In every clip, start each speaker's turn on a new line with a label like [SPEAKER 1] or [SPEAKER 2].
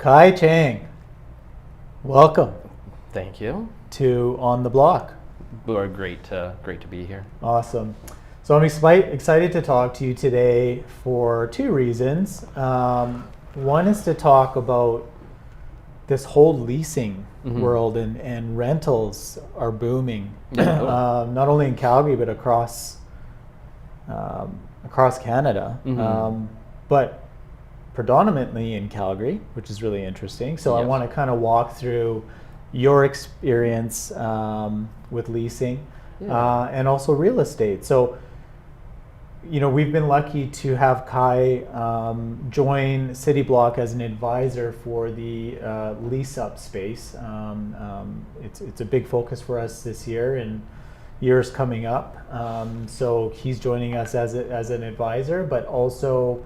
[SPEAKER 1] Kai Chang, welcome
[SPEAKER 2] Thank you.
[SPEAKER 1] to On The Block.
[SPEAKER 2] We're great to be here.
[SPEAKER 1] Awesome. So I'm excited to talk to you today for two reasons. One is to talk about this whole leasing world, and rentals are booming, not only in Calgary but across Canada, but predominantly in Calgary, which is really interesting. So I want to kind of walk through your experience with leasing and also real estate. So, you know, we've been lucky to have Kai join Cityblock as an advisor for the lease-up space. It's a big focus for us this year and years coming up. So he's joining us as an advisor, but also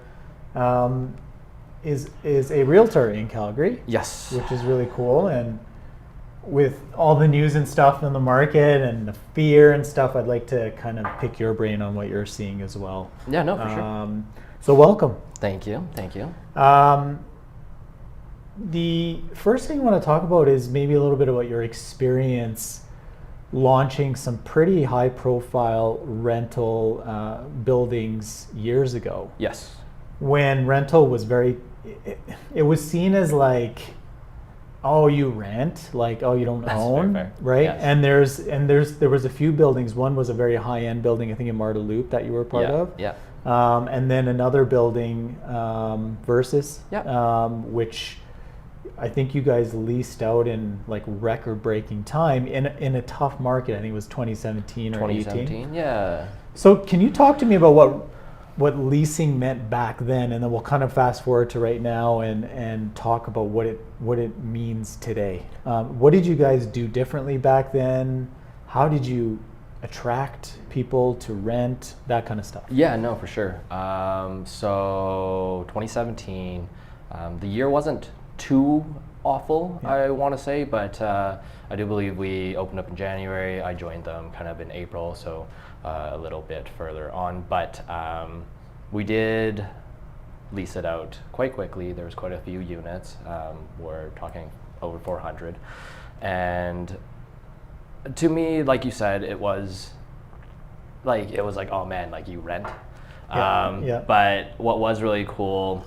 [SPEAKER 1] is a realtor in Calgary.
[SPEAKER 2] Yes.
[SPEAKER 1] Which is really cool. And with all the news and stuff in the market and the fear and stuff, I'd like to kind of pick your brain on what you're seeing as well.
[SPEAKER 2] Yeah, no, for sure.
[SPEAKER 1] So welcome.
[SPEAKER 2] Thank you. Thank you.
[SPEAKER 1] The first thing I want to talk about is maybe a little bit about your experience launching some pretty high profile rental buildings years ago.
[SPEAKER 2] Yes.
[SPEAKER 1] When rental was it was seen as like, oh, you rent, like, oh, you don't own,
[SPEAKER 2] fair.
[SPEAKER 1] right?
[SPEAKER 2] Yes.
[SPEAKER 1] And there was a few buildings. One was a very high end building, I think in Marda Loop, that you were part of.
[SPEAKER 2] Yeah.
[SPEAKER 1] And then another building, Versus, which I think you guys leased out in like record breaking time in a tough market. I think it was 2017 or
[SPEAKER 2] 2017. Yeah.
[SPEAKER 1] So can you talk to me about what leasing meant back then, and then we'll kind of fast forward to right now and talk about what it means today. What did you guys do differently back then? How did you attract people to rent, that kind of stuff?
[SPEAKER 2] Yeah, no, for sure. So 2017, the year wasn't too awful, I want to say, but I do believe we opened up in January. I joined them kind of in April, so a little bit further on, but we did lease it out quite quickly. There was quite a few units. We're talking over 400, and to me, like you said, it was like, oh man, like you rent. But what was really cool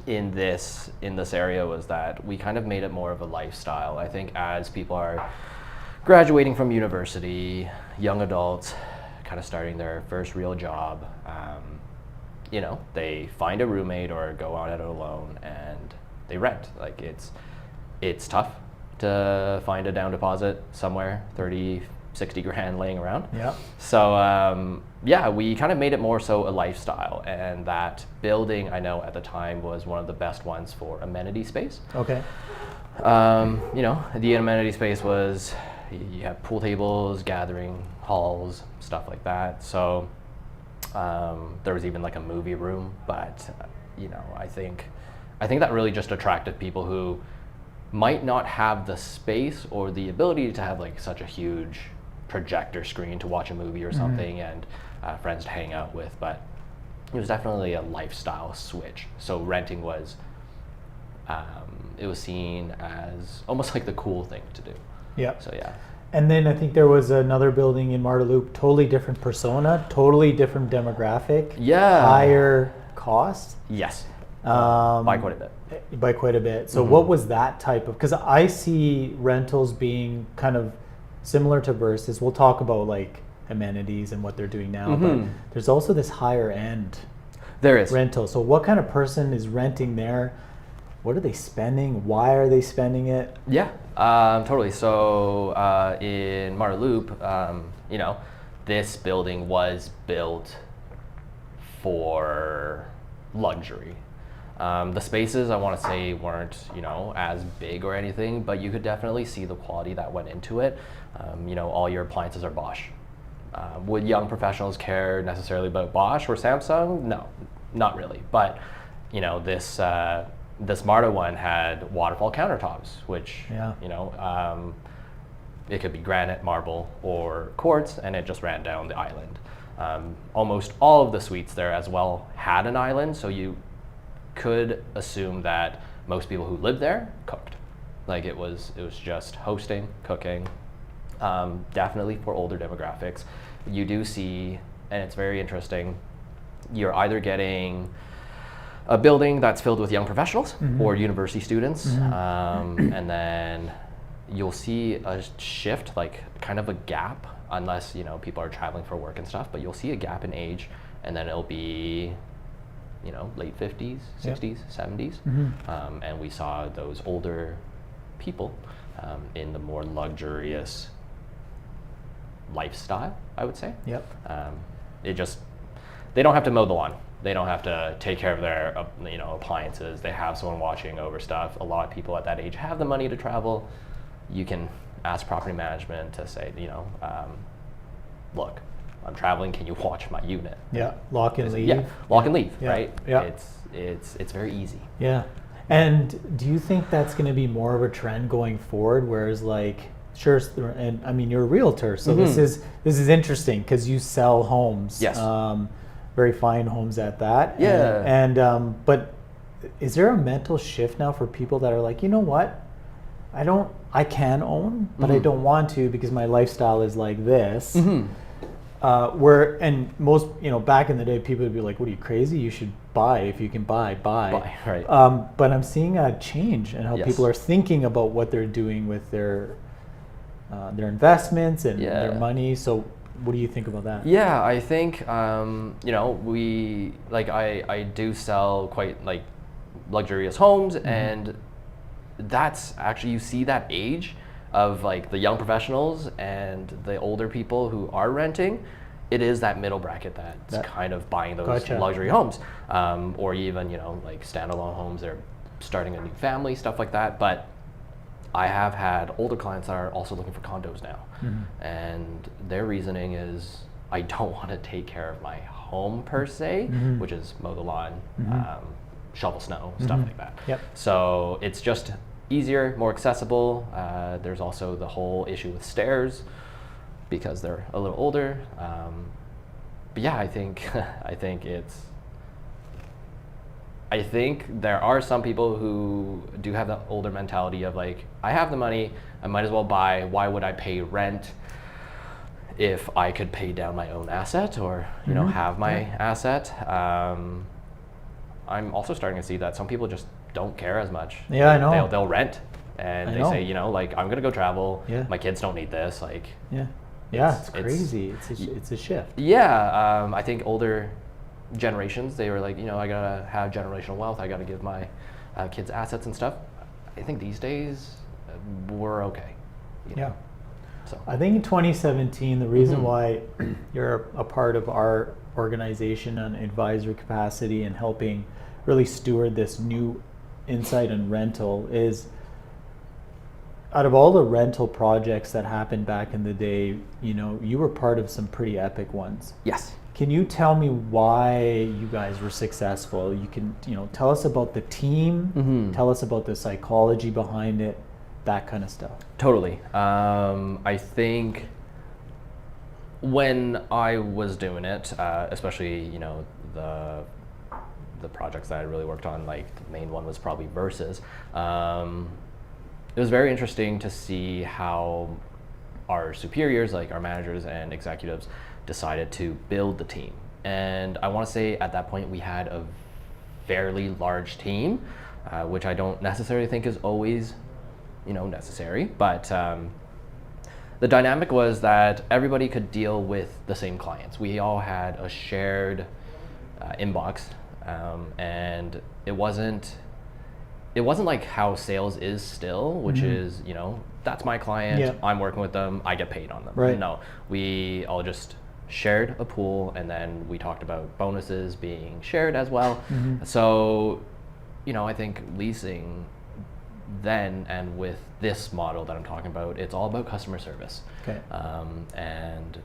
[SPEAKER 2] in this area was that we kind of made it more of a lifestyle. I think as people are graduating from university, young adults kind of starting their first real job, you know, they find a roommate or go out alone and they rent. Like it's tough to find a down deposit somewhere, 30, 60 grand laying around.
[SPEAKER 1] Yeah.
[SPEAKER 2] So we kind of made it more so a lifestyle, and that building, I know at the time, was one of the best ones for amenity space.
[SPEAKER 1] Okay.
[SPEAKER 2] You know, the amenity space was, you have pool tables, gathering halls, stuff like that. So there was even like a movie room, but you know, I think that really just attracted people who might not have the space or the ability to have like such a huge projector screen to watch a movie or something, and friends to hang out with. But it was definitely a lifestyle switch. So renting was, it was seen as almost like the cool thing to do.
[SPEAKER 1] Yeah.
[SPEAKER 2] So yeah.
[SPEAKER 1] And then I think there was another building in Marda Loop, totally different persona, totally different demographic.
[SPEAKER 2] Yeah.
[SPEAKER 1] Higher cost.
[SPEAKER 2] Yes. By quite a bit.
[SPEAKER 1] By quite a bit. So what was that type of, because I see rentals being kind of similar to Versus. We'll talk about like amenities and what they're doing now, but there's also this higher end
[SPEAKER 2] There is.
[SPEAKER 1] rental. So what kind of person is renting there? What are they spending? Why are they spending it?
[SPEAKER 2] Yeah, totally. So in Marda Loop, you know, this building was built for luxury. The spaces, I want to say, weren't, you know, as big or anything, but you could definitely see the quality that went into it. You know, all your appliances are Bosch. Would young professionals care necessarily about Bosch or Samsung? No, not really. But, you know, this Marda one had waterfall countertops, which, you know, it could be granite, marble, or quartz, and it just ran down the island. Almost all of the suites there as well had an island, so you could assume that most people who lived there cooked. Like it was just hosting, cooking. Definitely for older demographics, you do see, and it's very interesting, you're either getting a building that's filled with young professionals or university students, and then you'll see a shift, like kind of a gap, unless people are traveling for work and stuff, but you'll see a gap in age, and then it'll be late 50s, 60s, 70s, and we saw those older people in the more luxurious lifestyle, I would say. They don't have to mow the lawn. They don't have to take care of their appliances. They have someone watching over stuff. A lot of people at that age have the money to travel. You can ask property management to say, look, I'm traveling, can you watch my unit?
[SPEAKER 1] Lock and leave.
[SPEAKER 2] Lock and leave, right?
[SPEAKER 1] Yeah.
[SPEAKER 2] It's very easy.
[SPEAKER 1] Yeah. And do you think that's going to be more of a trend going forward, whereas like, sure, and I mean, you're a realtor, so this is interesting because you sell homes.
[SPEAKER 2] Yes.
[SPEAKER 1] Very fine homes at that.
[SPEAKER 2] Yeah.
[SPEAKER 1] And but is there a mental shift now for people that are like, you know what? I can own, but I don't want to because my lifestyle is like this. And most, back in the day, people would be like, what are you, crazy? You should buy. If you can buy.
[SPEAKER 2] Right.
[SPEAKER 1] But I'm seeing a change in how people are thinking about what they're doing with their investments and their money. So what do you think about that?
[SPEAKER 2] Yeah, I think, I do sell quite like luxurious homes, and that's actually, you see that age of like the young professionals and the older people who are renting. It is that middle bracket that's kind of buying those luxury homes, or even like standalone homes. They're starting a new family, stuff like that. But I have had older clients that are also looking for condos now, and their reasoning is, I don't want to take care of my home per se, which is mow the lawn, shovel snow, stuff like that. So it's just easier, more accessible. There's also the whole issue with stairs because they're a little older. But yeah, I think I think there are some people who do have the older mentality of like, I have the money, I might as well buy. Why would I pay rent if I could pay down my own asset or have my asset? I'm also starting to see that some people just don't care as much.
[SPEAKER 1] Yeah, I know.
[SPEAKER 2] They'll rent, and they say, like, I'm gonna go travel. My kids don't need this. Like,
[SPEAKER 1] it's crazy. It's a shift.
[SPEAKER 2] Yeah, I think older generations, they were like, I gotta have generational wealth. I gotta give my kids assets and stuff. I think these days we're okay. So
[SPEAKER 1] I think in 2017, the reason why you're a part of our organization on advisory capacity and helping really steward this new insight and rental is, out of all the rental projects that happened back in the day, you were part of some pretty epic ones.
[SPEAKER 2] Yes.
[SPEAKER 1] Can you tell me why you guys were successful? You can, tell us about the team, tell us about the psychology behind it, that kind of stuff.
[SPEAKER 2] Totally. I think when I was doing it, especially, the projects that I really worked on, like the main one was probably Versus. It was very interesting to see how our superiors, like our managers and executives, decided to build the team. And I want to say at that point we had a fairly large team, which I don't necessarily think is always, necessary. But the dynamic was that everybody could deal with the same clients. We all had a shared inbox, and it wasn't like how sales is still, which is, that's my client, I'm working with them, I get paid on them.
[SPEAKER 1] Right.
[SPEAKER 2] No, we all just shared a pool, and then we talked about bonuses being shared as well. So, I think leasing then, and with this model that I'm talking about, it's all about customer service.
[SPEAKER 1] Okay.
[SPEAKER 2] And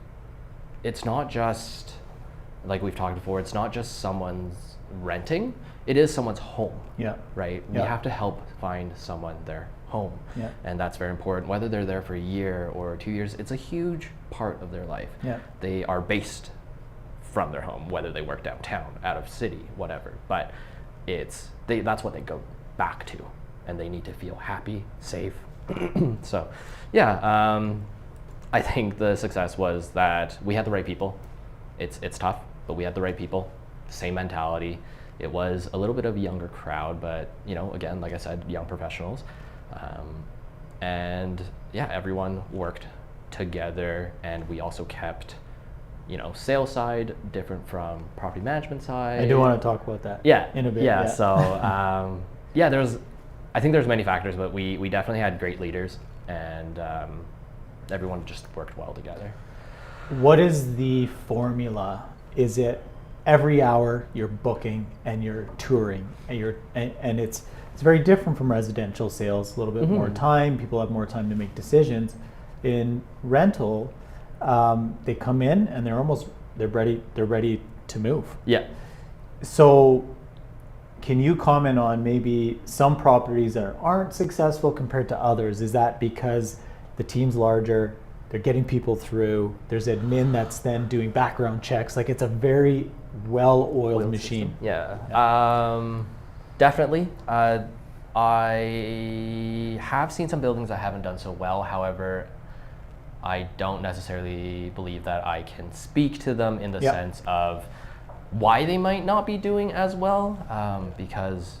[SPEAKER 2] it's not just, like we've talked before, it's not just someone's renting, it is someone's home. Right? We have to help find someone their home. And that's very important. Whether they're there for a year or 2 years, it's a huge part of their life. They are based from their home, whether they work downtown, out of city, whatever. But that's what they go back to, and they need to feel happy, safe. So, yeah, I think the success was that we had the right people. It's tough, but we had the right people, same mentality. It was a little bit of a younger crowd, but again, like I said, young professionals. And yeah, everyone worked together, and we also kept, sales side different from property management side.
[SPEAKER 1] I do want to talk about that.
[SPEAKER 2] Yeah,
[SPEAKER 1] in a bit.
[SPEAKER 2] Yeah. So I think there's many factors, but we definitely had great leaders, and everyone just worked well together.
[SPEAKER 1] What is the formula? Is it every hour you're booking and you're touring, and it's very different from residential sales. A little bit more time. People have more time to make decisions. In rental, they come in and they're ready to move.
[SPEAKER 2] Yeah.
[SPEAKER 1] So, can you comment on maybe some properties that aren't successful compared to others? Is that because the team's larger, they're getting people through, there's admin that's then doing background checks, like it's a very well-oiled machine?
[SPEAKER 2] Yeah. Definitely. I have seen some buildings that haven't done so well. However, I don't necessarily believe that I can speak to them in the sense of why they might not be doing as well, because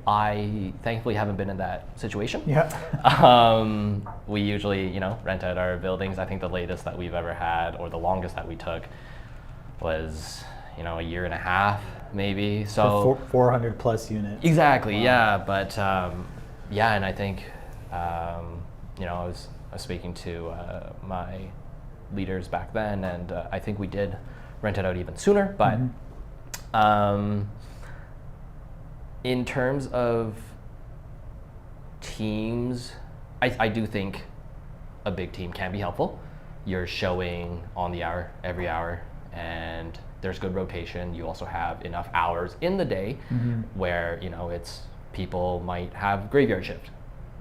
[SPEAKER 2] I thankfully haven't been in that situation.
[SPEAKER 1] Yeah.
[SPEAKER 2] We usually, rent out our buildings. I think the latest that we've ever had, or the longest that we took, was, a year and a half, maybe. So
[SPEAKER 1] 400 plus units.
[SPEAKER 2] Exactly. Wow. Yeah. But and I think, I was speaking to my leaders back then, and I think we did rent it out even sooner. But in terms of teams, I do think a big team can be helpful. You're showing on the hour, every hour, and there's good rotation. You also have enough hours in the day where, it's people might have graveyard shift,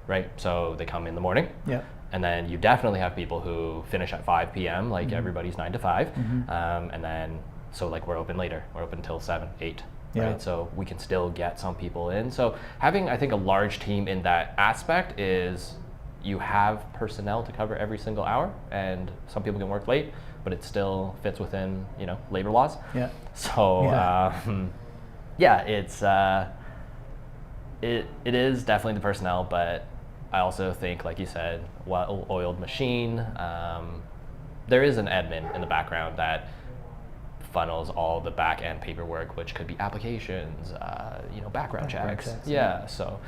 [SPEAKER 2] right? So they come in the morning. Yeah. And then you definitely have people who finish at 5 p.m. like everybody's 9 to 5. And then, so like we're open later. We're open until 7, 8.
[SPEAKER 1] Yeah.
[SPEAKER 2] Right? So we can still get some people in. So having, I think, a large team in that aspect is you have personnel to cover every single hour, and some people can work late, but it still fits within, labor laws. Yeah. So it's it is definitely the personnel, but I also think, like you said, well-oiled machine. There is an admin in the background that funnels all the back end paperwork, which could be applications, background checks. Yeah. So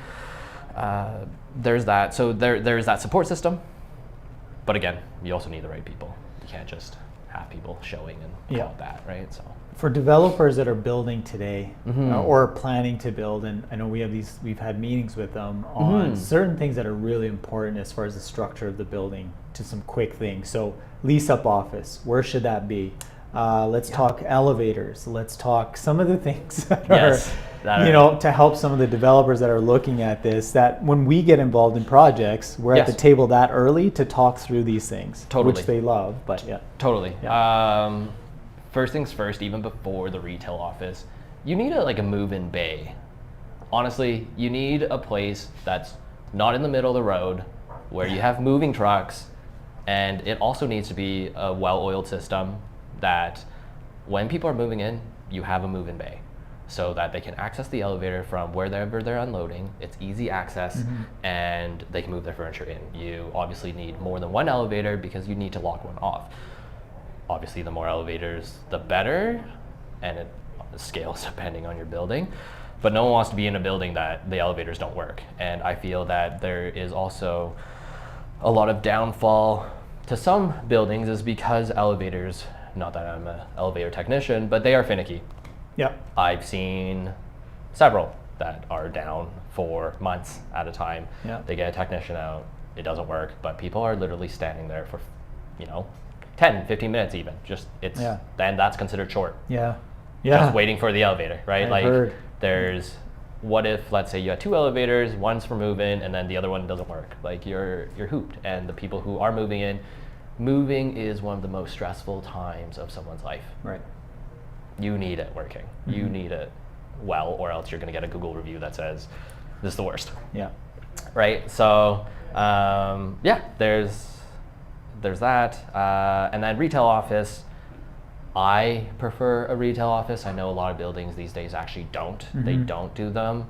[SPEAKER 2] there's that. So there's that support system. But again, you also need the right people. You can't just have people showing and call it that, right? So
[SPEAKER 1] for developers that are building today or planning to build, and I know we've had meetings with them on certain things that are really important as far as the structure of the building, to some quick things. So lease up office, where should that be? Let's talk elevators. Let's talk some of the things that are, to help some of the developers that are looking at this, that when we get involved in projects, we're at the table that early to talk through these things, which they love, but
[SPEAKER 2] Totally. Yeah. First things first, even before the retail office, you need a move-in bay. Honestly, you need a place that's not in the middle of the road, where you have moving trucks, and it also needs to be a well-oiled system that when people are moving in, you have a move-in bay so that they can access the elevator from wherever they're unloading. It's easy access, and they can move their furniture in. You obviously need more than one elevator because you need to lock one off. Obviously, the more elevators, the better, and it scales depending on your building. But no one wants to be in a building that the elevators don't work. And I feel that there is also a lot of downfall to some buildings is because elevators, not that I'm an elevator technician, but they are finicky. Yeah. I've seen several that are down for months at a time. Yeah. They get a technician out, it doesn't work, but people are literally standing there for, 10, 15 minutes even. Then that's considered short. Yeah. Just waiting for the elevator, right?
[SPEAKER 1] I've heard.
[SPEAKER 2] There's, what if, let's say you have 2 elevators, one's for move-in, and then the other one doesn't work? Like you're hooped. And the people who are moving in, moving is one of the most stressful times of someone's life. Right. You need it working. You need it well, or else you're going to get a Google review that says, this is the worst.
[SPEAKER 1] Yeah.
[SPEAKER 2] Right. So yeah, there's that, and then retail office. I prefer a retail office. I know a lot of buildings these days actually don't. They don't do them,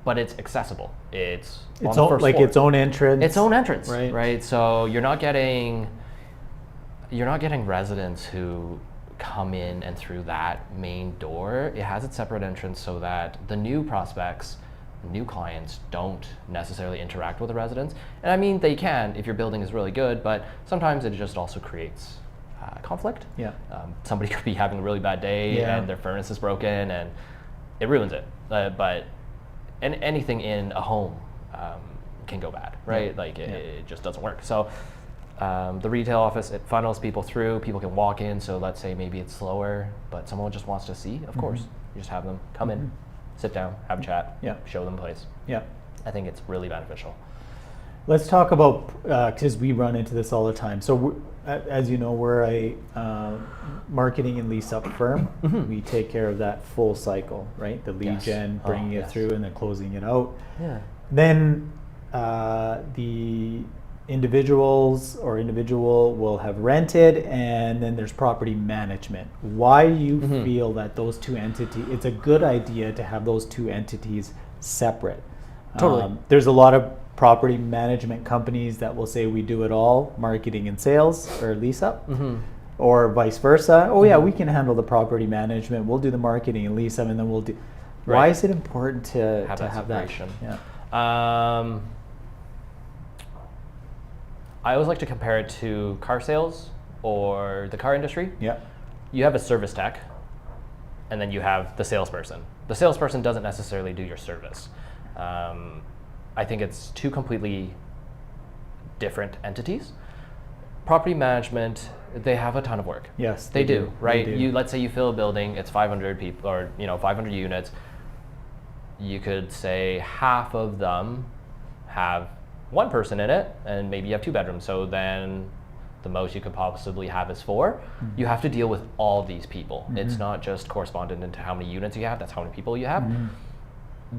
[SPEAKER 2] but it's accessible. It's on the first floor.
[SPEAKER 1] its own entrance.
[SPEAKER 2] Its own entrance,
[SPEAKER 1] right?
[SPEAKER 2] Right. So you're not getting residents who come in and through that main door. It has its separate entrance so that the new prospects, new clients don't necessarily interact with the residents. And I mean, they can if your building is really good, but sometimes it just also creates conflict.
[SPEAKER 1] Yeah.
[SPEAKER 2] Somebody could be having a really bad day and their furnace is broken and it ruins it. But anything in a home can go bad, right? Like it just doesn't work. So the retail office, it funnels people through. People can walk in. So let's say maybe it's slower, but someone just wants to see. Of course, you just have them come in, sit down, have a chat, show them the place.
[SPEAKER 1] Yeah.
[SPEAKER 2] I think it's really beneficial.
[SPEAKER 1] Let's talk about, because we run into this all the time. So as you know, we're a marketing and lease up firm. We take care of that full cycle, right? The lead gen, bringing it through and then closing it out.
[SPEAKER 2] Yeah.
[SPEAKER 1] Then the individual will have rented, and then there's property management. Why do you feel that those two entities, it's a good idea to have those two entities separate?
[SPEAKER 2] Totally.
[SPEAKER 1] There's a lot of property management companies that will say we do it all, marketing and sales or lease up, or vice versa. Oh yeah, we can handle the property management, we'll do the marketing and lease up, and then we'll do. Why is it important to have that?
[SPEAKER 2] Yeah. I always like to compare it to car sales or the car industry.
[SPEAKER 1] Yeah.
[SPEAKER 2] You have a service tech, and then you have the salesperson. The salesperson doesn't necessarily do your service. I think it's two completely different entities. Property management, they have a ton of work.
[SPEAKER 1] Yes,
[SPEAKER 2] they do, right?
[SPEAKER 1] They do.
[SPEAKER 2] Let's say you fill a building, it's 500 people, or 500 units. You could say half of them have one person in it, and maybe you have 2 bedrooms. So then the most you could possibly have is 4. You have to deal with all these people. It's not just correspondent into how many units you have, that's how many people you have.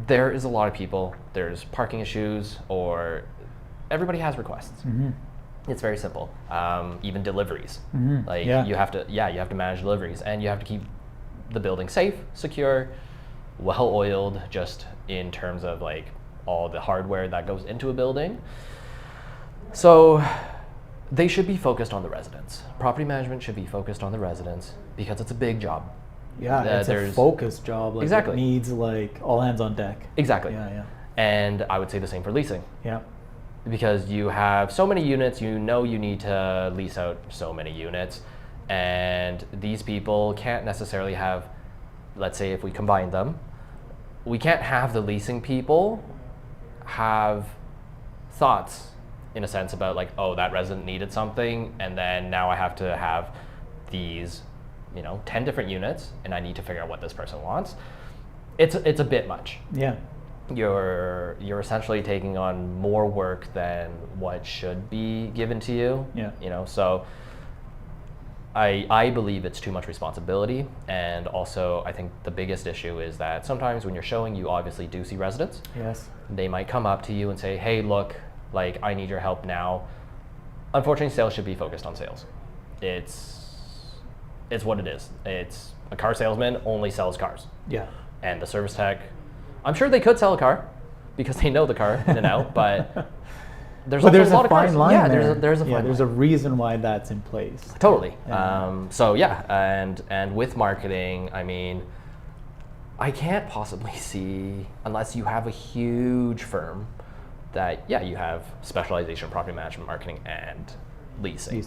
[SPEAKER 2] There is a lot of people. There's parking issues, or everybody has requests. It's very simple. Even deliveries. You have to manage deliveries, and you have to keep the building safe, secure, well oiled, just in terms of like all the hardware that goes into a building. So they should be focused on the residents. Property management should be focused on the residents because it's a big job.
[SPEAKER 1] Yeah, it's a focused job. Like
[SPEAKER 2] exactly.
[SPEAKER 1] It needs like all hands on deck.
[SPEAKER 2] Exactly.
[SPEAKER 1] Yeah.
[SPEAKER 2] And I would say the same for leasing.
[SPEAKER 1] Yeah.
[SPEAKER 2] Because you have so many units, you need to lease out so many units, and these people can't necessarily have, let's say if we combine them, we can't have the leasing people have thoughts in a sense about like, oh, that resident needed something, and then now I have to have these 10 different units, and I need to figure out what this person wants. It's a bit much.
[SPEAKER 1] Yeah.
[SPEAKER 2] You're essentially taking on more work than what should be given to you.
[SPEAKER 1] Yeah.
[SPEAKER 2] So I believe it's too much responsibility, and also I think the biggest issue is that sometimes when you're showing, you obviously do see residents.
[SPEAKER 1] Yes.
[SPEAKER 2] They might come up to you and say, hey, look, like I need your help now. Unfortunately, sales should be focused on sales. It's what it is. It's a car salesman only sells cars.
[SPEAKER 1] Yeah.
[SPEAKER 2] And the service tech, I'm sure they could sell a car because they know the car in and out, but there's a lot of
[SPEAKER 1] fine
[SPEAKER 2] cars.
[SPEAKER 1] line there.
[SPEAKER 2] There's a fine line.
[SPEAKER 1] There's a reason why that's in place.
[SPEAKER 2] Totally.
[SPEAKER 1] Yeah.
[SPEAKER 2] And with marketing, I mean, I can't possibly see, unless you have a huge firm, that you have specialization in property management, marketing, and leasing.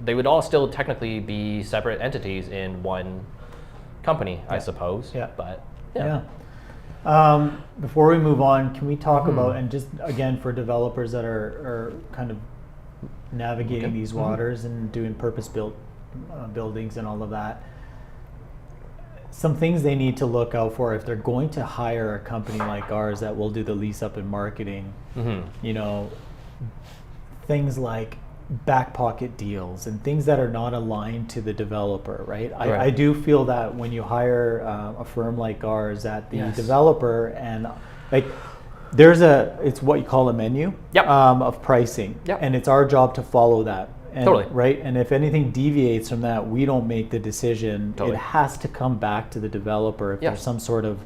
[SPEAKER 2] They would all still technically be separate entities in one company, I suppose.
[SPEAKER 1] Yeah.
[SPEAKER 2] But
[SPEAKER 1] before we move on, can we talk about, and just again for developers that are kind of navigating these waters and doing purpose-built buildings and all of that, some things they need to look out for if they're going to hire a company like ours that will do the lease up and marketing. Things like back pocket deals and things that are not aligned to the developer, right?
[SPEAKER 2] Right.
[SPEAKER 1] I do feel that when you hire a firm like ours, that the
[SPEAKER 2] Yes.
[SPEAKER 1] developer and like it's what you call a menu
[SPEAKER 2] Yep.
[SPEAKER 1] of pricing,
[SPEAKER 2] Yep.
[SPEAKER 1] and it's our job to follow that. And,
[SPEAKER 2] Totally.
[SPEAKER 1] right? And if anything deviates from that, we don't make the decision.
[SPEAKER 2] Totally.
[SPEAKER 1] It has to come back to the developer if
[SPEAKER 2] Yeah.
[SPEAKER 1] there's some sort of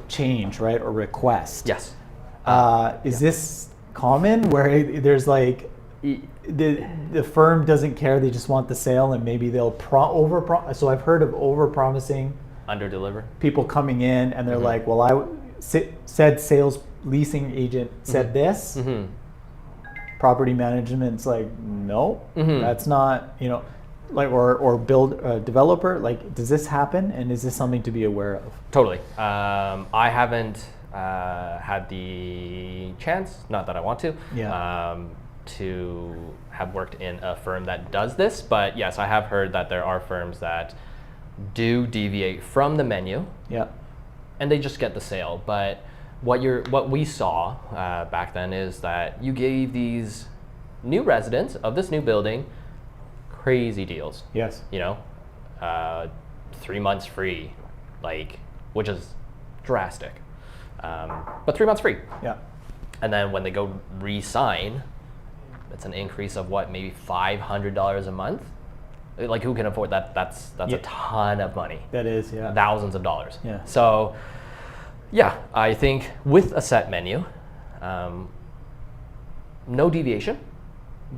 [SPEAKER 1] change, right, or request.
[SPEAKER 2] Yes.
[SPEAKER 1] Is this common where there's like the firm doesn't care, they just want the sale, and maybe they'll so I've heard of over promising,
[SPEAKER 2] Under deliver.
[SPEAKER 1] people coming in and they're
[SPEAKER 2] Mhm.
[SPEAKER 1] like, well, said sales leasing agent said this.
[SPEAKER 2] Mm-hmm.
[SPEAKER 1] Property management's like, no,
[SPEAKER 2] Mhm.
[SPEAKER 1] that's not, like, or build developer, like, does this happen, and is this something to be aware of?
[SPEAKER 2] Totally. I haven't had the chance, not that I want to,
[SPEAKER 1] Yeah.
[SPEAKER 2] to have worked in a firm that does this, but yes, I have heard that there are firms that do deviate from the menu
[SPEAKER 1] Yeah.
[SPEAKER 2] and they just get the sale. But what we saw back then is that you gave these new residents of this new building crazy deals.
[SPEAKER 1] Yes.
[SPEAKER 2] 3 months free, which is drastic. But 3 months free.
[SPEAKER 1] Yeah.
[SPEAKER 2] And then when they go re-sign, it's an increase of maybe $500 a month. Like, who can afford that? That's
[SPEAKER 1] Yeah.
[SPEAKER 2] a ton of money.
[SPEAKER 1] That is, yeah.
[SPEAKER 2] Thousands of dollars.
[SPEAKER 1] Yeah.
[SPEAKER 2] So, yeah, I think with a set menu, no deviation,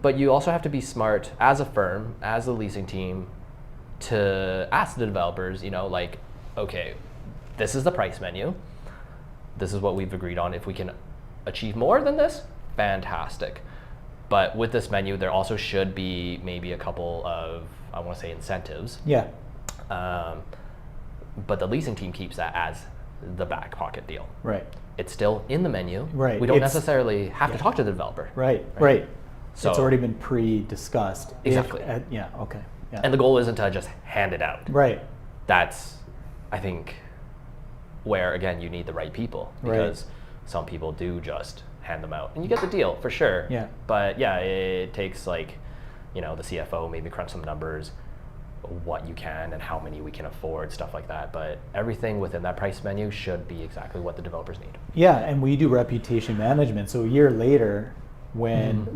[SPEAKER 2] but you also have to be smart as a firm, as a leasing team, to ask the developers, okay, this is the price menu. This is what we've agreed on. If we can achieve more than this, fantastic. But with this menu, there also should be maybe a couple of, I want to say, incentives.
[SPEAKER 1] Yeah.
[SPEAKER 2] But the leasing team keeps that as the back pocket deal.
[SPEAKER 1] Right.
[SPEAKER 2] It's still in the menu.
[SPEAKER 1] Right.
[SPEAKER 2] We don't
[SPEAKER 1] It's-
[SPEAKER 2] necessarily have to talk to the developer.
[SPEAKER 1] Right.
[SPEAKER 2] So,
[SPEAKER 1] it's already been pre-discussed.
[SPEAKER 2] Exactly.
[SPEAKER 1] Yeah. Okay. Yeah.
[SPEAKER 2] And the goal isn't to just hand it out.
[SPEAKER 1] Right.
[SPEAKER 2] That's, I think, where, again, you need the right people. Because some people do just hand them out. And you get the deal, for sure.
[SPEAKER 1] Yeah.
[SPEAKER 2] But, yeah, it takes, the CFO maybe crunch some numbers, what you can and how many we can afford, stuff like that. But everything within that price menu should be exactly what the developers need.
[SPEAKER 1] Yeah, and we do reputation management. So a year later, when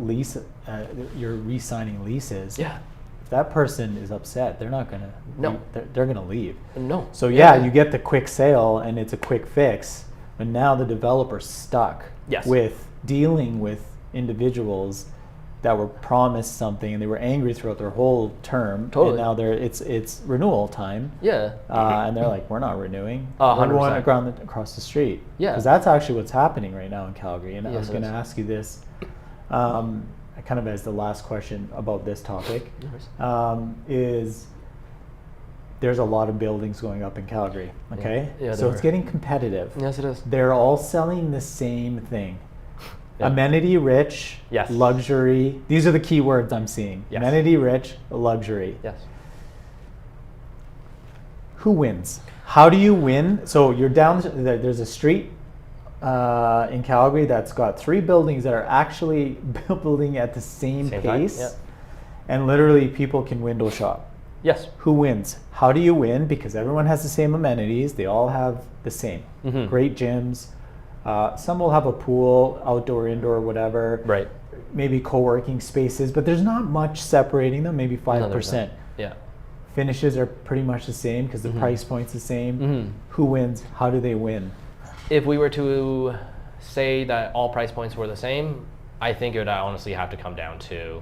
[SPEAKER 1] you're re-signing leases,
[SPEAKER 2] Yeah.
[SPEAKER 1] if that person is upset, they're not gonna.
[SPEAKER 2] No.
[SPEAKER 1] They're gonna leave.
[SPEAKER 2] No.
[SPEAKER 1] So yeah, you get the quick sale and it's a quick fix, but now the developer's stuck
[SPEAKER 2] Yes.
[SPEAKER 1] with dealing with individuals that were promised something and they were angry throughout their whole term.
[SPEAKER 2] Totally.
[SPEAKER 1] And now it's renewal time.
[SPEAKER 2] Yeah.
[SPEAKER 1] And they're like, we're not renewing.
[SPEAKER 2] 100%.
[SPEAKER 1] We're going across the street.
[SPEAKER 2] Yeah.
[SPEAKER 1] Because that's actually what's happening right now in Calgary. And I
[SPEAKER 2] Yes,
[SPEAKER 1] was
[SPEAKER 2] it
[SPEAKER 1] going to
[SPEAKER 2] is.
[SPEAKER 1] ask you this, kind of as the last question about this topic,
[SPEAKER 2] No worries.
[SPEAKER 1] is there's a lot of buildings going up in Calgary. Okay.
[SPEAKER 2] Yeah,
[SPEAKER 1] so
[SPEAKER 2] there
[SPEAKER 1] it's
[SPEAKER 2] are.
[SPEAKER 1] getting competitive.
[SPEAKER 2] Yes, it is.
[SPEAKER 1] They're all selling the same thing.
[SPEAKER 2] Yeah.
[SPEAKER 1] Amenity rich,
[SPEAKER 2] Yes.
[SPEAKER 1] luxury. These are the key words I'm seeing.
[SPEAKER 2] Yes.
[SPEAKER 1] Amenity rich, luxury.
[SPEAKER 2] Yes.
[SPEAKER 1] Who wins? How do you win? So you're down, there's a street in Calgary that's got 3 buildings that are actually building at the same
[SPEAKER 2] Same time,
[SPEAKER 1] pace.
[SPEAKER 2] yeah.
[SPEAKER 1] And literally people can window shop.
[SPEAKER 2] Yes.
[SPEAKER 1] Who wins? How do you win? Because everyone has the same amenities. They all have the same.
[SPEAKER 2] Mhm.
[SPEAKER 1] Great gyms. Some will have a pool, outdoor, indoor, whatever.
[SPEAKER 2] Right.
[SPEAKER 1] Maybe co-working spaces, but there's not much separating them, maybe 5%.
[SPEAKER 2] Yeah.
[SPEAKER 1] Finishes are pretty much the same because the price point's the same.
[SPEAKER 2] Mhm.
[SPEAKER 1] Who wins? How do they win?
[SPEAKER 2] If we were to say that all price points were the same, I think it would honestly have to come down to,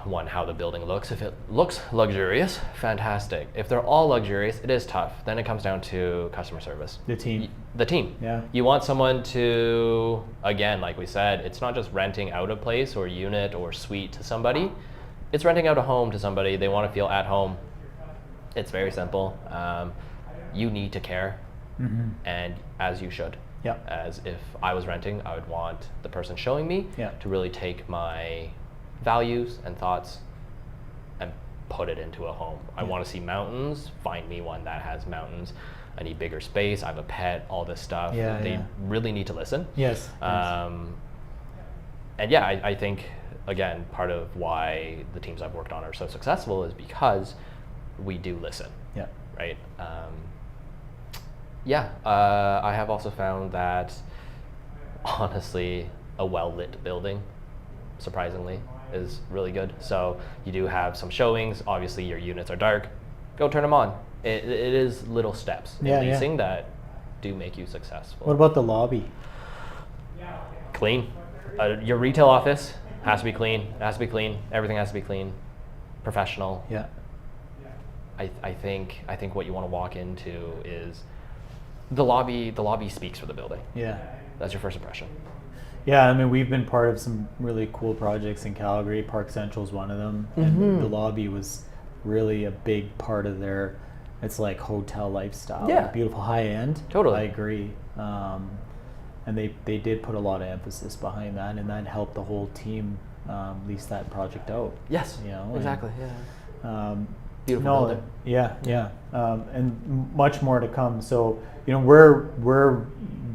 [SPEAKER 2] one, how the building looks. If it looks luxurious, fantastic. If they're all luxurious, it is tough. Then it comes down to customer service.
[SPEAKER 1] The team.
[SPEAKER 2] The team.
[SPEAKER 1] Yeah.
[SPEAKER 2] You want someone to, again, like we said, it's not just renting out a place or unit or suite to somebody. It's renting out a home to somebody. They want to feel at home. It's very simple. You need to care, and as you should.
[SPEAKER 1] Yeah.
[SPEAKER 2] As if I was renting, I would want the person showing me
[SPEAKER 1] Yeah.
[SPEAKER 2] to really take my values and thoughts and put it into a home. I want to see mountains, find me one that has mountains. I need bigger space, I have a pet, all this stuff.
[SPEAKER 1] Yeah,
[SPEAKER 2] They
[SPEAKER 1] yeah.
[SPEAKER 2] really need to listen.
[SPEAKER 1] Yes.
[SPEAKER 2] and yeah, I think, again, part of why the teams I've worked on are so successful is because we do listen.
[SPEAKER 1] Yeah.
[SPEAKER 2] Right. I have also found that, honestly, a well-lit building, surprisingly, is really good. So you do have some showings. Obviously, your units are dark. Go turn them on. It is little steps in leasing that do make you successful.
[SPEAKER 1] What about the lobby?
[SPEAKER 2] Clean. Your retail office has to be clean. It has to be clean. Everything has to be clean. Professional.
[SPEAKER 1] Yeah.
[SPEAKER 2] I think what you want to walk into is the lobby. The lobby speaks for the building.
[SPEAKER 1] Yeah.
[SPEAKER 2] That's your first impression.
[SPEAKER 1] Yeah, I mean, we've been part of some really cool projects in Calgary. Park Central is one of them, and the lobby was really a big part of their. It's like hotel lifestyle.
[SPEAKER 2] Yeah.
[SPEAKER 1] Like beautiful, high end.
[SPEAKER 2] Totally.
[SPEAKER 1] I agree. And they did put a lot of emphasis behind that, and that helped the whole team lease that project out.
[SPEAKER 2] Yes.
[SPEAKER 1] You know,
[SPEAKER 2] exactly.
[SPEAKER 1] And,
[SPEAKER 2] Beautiful building.
[SPEAKER 1] Yeah. And much more to come. So, you know, we're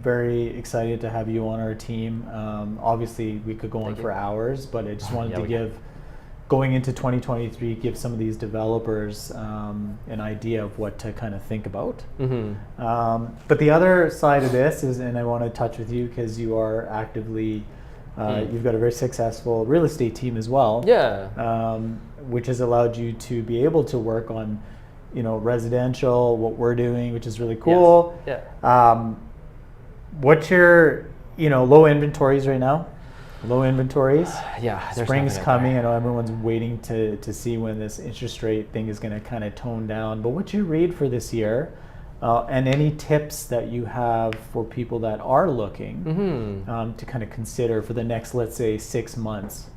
[SPEAKER 1] very excited to have you on our team. Obviously, we could go on for hours, but I just wanted to give, going into 2023, give some of these developers an idea of what to kind of think about. But the other side of this is, and I want to touch with you because you are actively, you've got a very successful real estate team as well.
[SPEAKER 2] Yeah.
[SPEAKER 1] Which has allowed you to be able to work on, you know, residential, what we're doing, which is really cool.
[SPEAKER 2] Yes. Yeah.
[SPEAKER 1] What's your, you know, low inventories right now? Low inventories.
[SPEAKER 2] Yeah.
[SPEAKER 1] Spring's coming. I know everyone's waiting to see when this interest rate thing is going to kind of tone down. But what's your read for this year? And any tips that you have for people that are looking to kind of consider for the next, let's say, 6 months?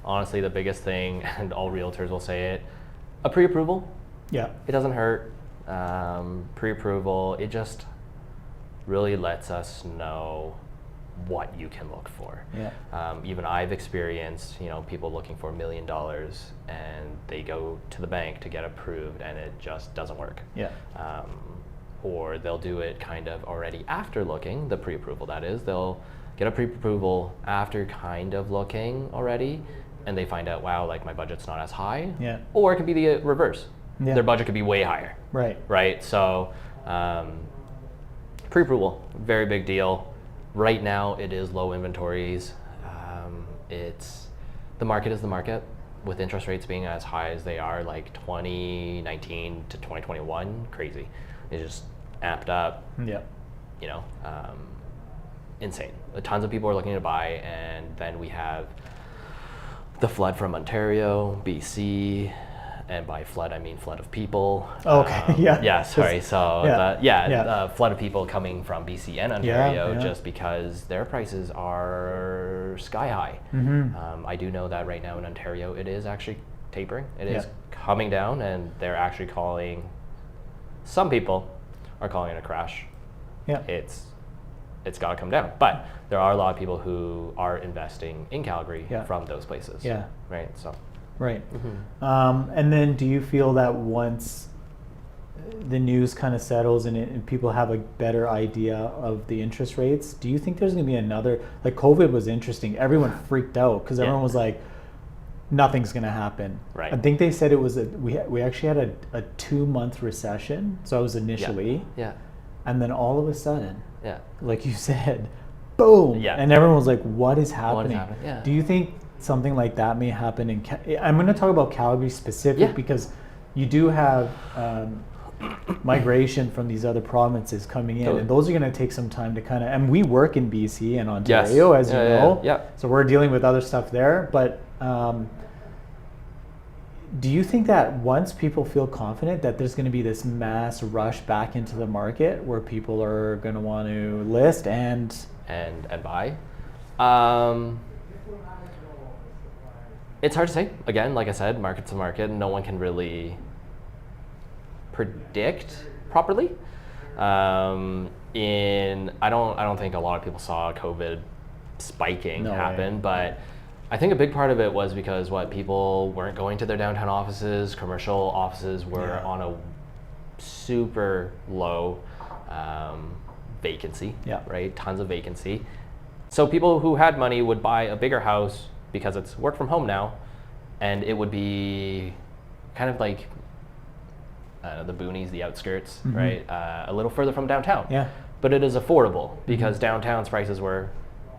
[SPEAKER 2] Honestly, the biggest thing, and all realtors will say it, a pre-approval.
[SPEAKER 1] Yeah.
[SPEAKER 2] It doesn't hurt. Pre-approval, it just really lets us know what you can look for.
[SPEAKER 1] Yeah.
[SPEAKER 2] Even I've experienced, you know, people looking for $1 million and they go to the bank to get approved and it just doesn't work.
[SPEAKER 1] Yeah.
[SPEAKER 2] Or they'll do it kind of already after looking, the pre-approval that is. They'll get a pre-approval after kind of looking already, and they find out, wow, like my budget's not as high.
[SPEAKER 1] Yeah.
[SPEAKER 2] Or it could be the reverse.
[SPEAKER 1] Yeah.
[SPEAKER 2] Their budget could be way higher.
[SPEAKER 1] Right.
[SPEAKER 2] Right. So pre-approval, very big deal. Right now, it is low inventories. It's the market is the market, with interest rates being as high as they are, like 2019 to 2021, crazy. It just amped up.
[SPEAKER 1] Yeah.
[SPEAKER 2] You know, insane. Tons of people are looking to buy, and then we have the flood from Ontario, BC. And by flood, I mean flood of people.
[SPEAKER 1] Okay, yeah.
[SPEAKER 2] Yeah, sorry. So, flood of people coming from BC and Ontario just because their prices are sky high. I do know that right now in Ontario, it is actually tapering. It is coming down, and they're actually calling, some people are calling it a crash.
[SPEAKER 1] Yeah.
[SPEAKER 2] It's got to come down. But there are a lot of people who are investing in Calgary from those places.
[SPEAKER 1] Yeah.
[SPEAKER 2] Right, so.
[SPEAKER 1] Right. And then do you feel that once the news kind of settles and people have a better idea of the interest rates, do you think there's going to be another, like COVID was interesting. Everyone freaked out because everyone was like, nothing's going to happen.
[SPEAKER 2] Right.
[SPEAKER 1] I think they said it was, we actually had a 2-month recession. So it was initially.
[SPEAKER 2] Yeah.
[SPEAKER 1] And then all of a sudden, like you said, boom.
[SPEAKER 2] Yeah.
[SPEAKER 1] And everyone was like, what is happening?
[SPEAKER 2] What is happening? Yeah.
[SPEAKER 1] Do you think something like that may happen in I'm going to talk about Calgary specific because you do have migration from these other provinces coming in, and those are going to take some time to kind of, and we work in BC and Ontario, as you know, so we're dealing with other stuff there, but do you think that once people feel confident that there's going to be this mass rush back into the market where people are going to want to list and
[SPEAKER 2] buy? It's hard to say. Again, like I said, market to market, no one can really predict properly. I don't think a lot of people saw COVID spiking happen, but I think a big part of it was because people weren't going to their downtown offices. Commercial offices were on a super low vacancy, right? Tons of vacancy. So people who had money would buy a bigger house because it's work from home now, and it would be kind of like the boonies, the outskirts, right? A little further from downtown.
[SPEAKER 1] Yeah.
[SPEAKER 2] But it is affordable because downtown's prices were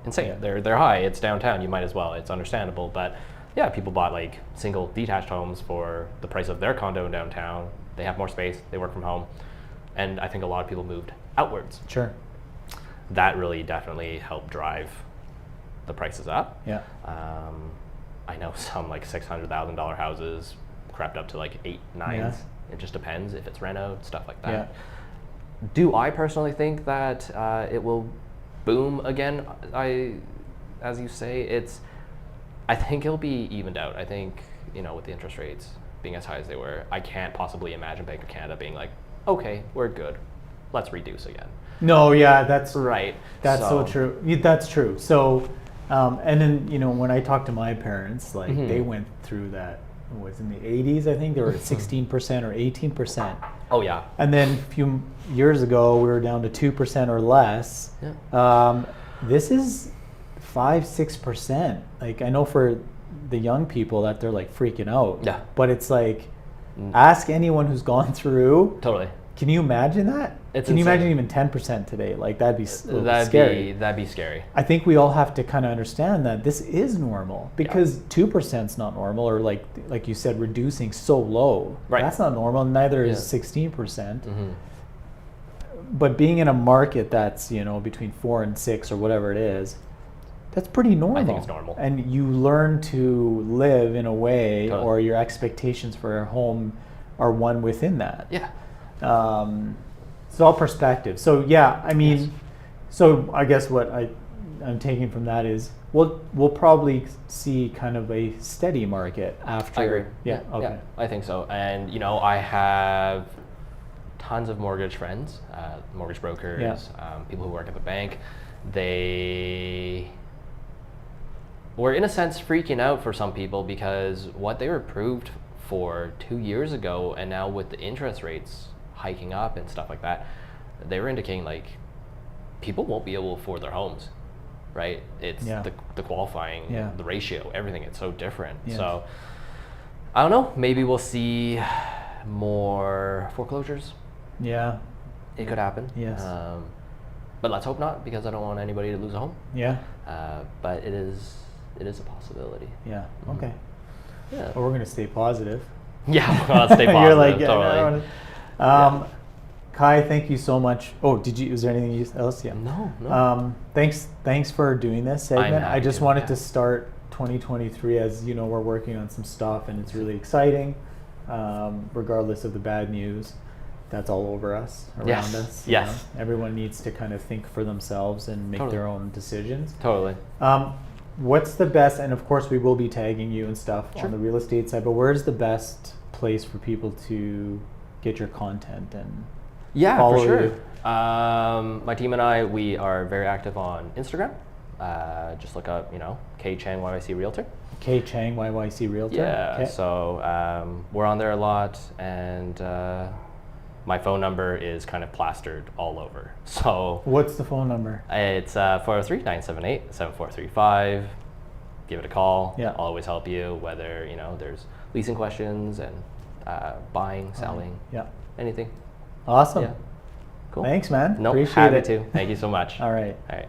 [SPEAKER 2] insane.
[SPEAKER 1] Yeah.
[SPEAKER 2] They're high. It's downtown. You might as well. It's understandable. But yeah, people bought like single detached homes for the price of their condo in downtown. They have more space. They work from home, and I think a lot of people moved outwards.
[SPEAKER 1] Sure.
[SPEAKER 2] That really definitely helped drive the prices up.
[SPEAKER 1] Yeah.
[SPEAKER 2] I know some like $600,000 houses crept up to like 8, 9s.
[SPEAKER 1] Yeah.
[SPEAKER 2] It just depends if it's reno, stuff like that.
[SPEAKER 1] Yeah.
[SPEAKER 2] Do I personally think that it will boom again? As you say, I think it'll be evened out. I think, with the interest rates being as high as they were, I can't possibly imagine Bank of Canada being like, okay, we're good, let's reduce again.
[SPEAKER 1] No, yeah, that's
[SPEAKER 2] Right.
[SPEAKER 1] That's so true. That's true. So, and then when I talk to my parents, like they went through that. It was in the 80s, I think they were at 16% or 18%.
[SPEAKER 2] Oh yeah.
[SPEAKER 1] And then a few years ago, we were down to 2% or less.
[SPEAKER 2] Yeah.
[SPEAKER 1] This is 5-6%. Like I know for the young people that they're like freaking out.
[SPEAKER 2] Yeah.
[SPEAKER 1] But it's like, ask anyone who's gone through.
[SPEAKER 2] Totally.
[SPEAKER 1] Can you imagine that? Can you imagine even 10% today? Like that'd be scary.
[SPEAKER 2] That'd be scary.
[SPEAKER 1] I think we all have to kind of understand that this is normal because 2% is not normal, or like you said, reducing so low.
[SPEAKER 2] Right.
[SPEAKER 1] That's not normal. Neither is 16%. But being in a market that's between 4 and 6 or whatever it is, that's pretty normal.
[SPEAKER 2] I think it's normal.
[SPEAKER 1] And you learn to live in a way,
[SPEAKER 2] Totally.
[SPEAKER 1] or your expectations for your home are one within that.
[SPEAKER 2] Yeah.
[SPEAKER 1] It's all perspective. So yeah, I mean,
[SPEAKER 2] Yes.
[SPEAKER 1] so I guess what I'm taking from that is we'll probably see kind of a steady market after.
[SPEAKER 2] I agree.
[SPEAKER 1] Yeah. Okay.
[SPEAKER 2] Yeah, I think so. And I have tons of mortgage friends, mortgage brokers, people who work at the bank. They were in a sense freaking out for some people because what they were approved for 2 years ago, and now with the interest rates hiking up and stuff like that, they were indicating like people won't be able to afford their homes, right? It's the qualifying, the ratio, everything. It's so different.
[SPEAKER 1] Yeah.
[SPEAKER 2] So I don't know. Maybe we'll see more foreclosures.
[SPEAKER 1] Yeah.
[SPEAKER 2] It could happen.
[SPEAKER 1] Yes.
[SPEAKER 2] But let's hope not, because I don't want anybody to lose a home.
[SPEAKER 1] Yeah.
[SPEAKER 2] But it is a possibility.
[SPEAKER 1] Yeah. Okay.
[SPEAKER 2] Yeah.
[SPEAKER 1] Well, we're gonna stay positive.
[SPEAKER 2] Yeah, well, let's stay positive.
[SPEAKER 1] You're like,
[SPEAKER 2] totally.
[SPEAKER 1] Kai, thank you so much. Oh, is there anything else? Yeah.
[SPEAKER 2] No.
[SPEAKER 1] Thanks for doing this segment. I just
[SPEAKER 2] to,
[SPEAKER 1] wanted to start 2023, as we're working on some stuff and it's really exciting. Regardless of the bad news that's all over us, around us.
[SPEAKER 2] Yes.
[SPEAKER 1] Everyone needs to kind of think for themselves and make their own decisions.
[SPEAKER 2] Totally.
[SPEAKER 1] What's the best, and of course we will be tagging you and stuff on the real estate side, but where's the best place for people to get your content and follow
[SPEAKER 2] for sure.
[SPEAKER 1] you?
[SPEAKER 2] My team and I, we are very active on Instagram. Just look up, Kai Chang YYC Realtor.
[SPEAKER 1] Kai Chang YYC Realtor.
[SPEAKER 2] Yeah.
[SPEAKER 1] Okay.
[SPEAKER 2] So we're on there a lot, and my phone number is kind of plastered all over. So
[SPEAKER 1] what's the phone number?
[SPEAKER 2] it's 403-978-7435. Give it a call.
[SPEAKER 1] Yeah.
[SPEAKER 2] I'll always help you, whether there's leasing questions and buying, selling, anything.
[SPEAKER 1] Awesome.
[SPEAKER 2] Yeah. Cool.
[SPEAKER 1] Thanks, man.
[SPEAKER 2] Nope,
[SPEAKER 1] Appreciate
[SPEAKER 2] happy
[SPEAKER 1] it.
[SPEAKER 2] to. Thank you so much.
[SPEAKER 1] All right.
[SPEAKER 2] All right.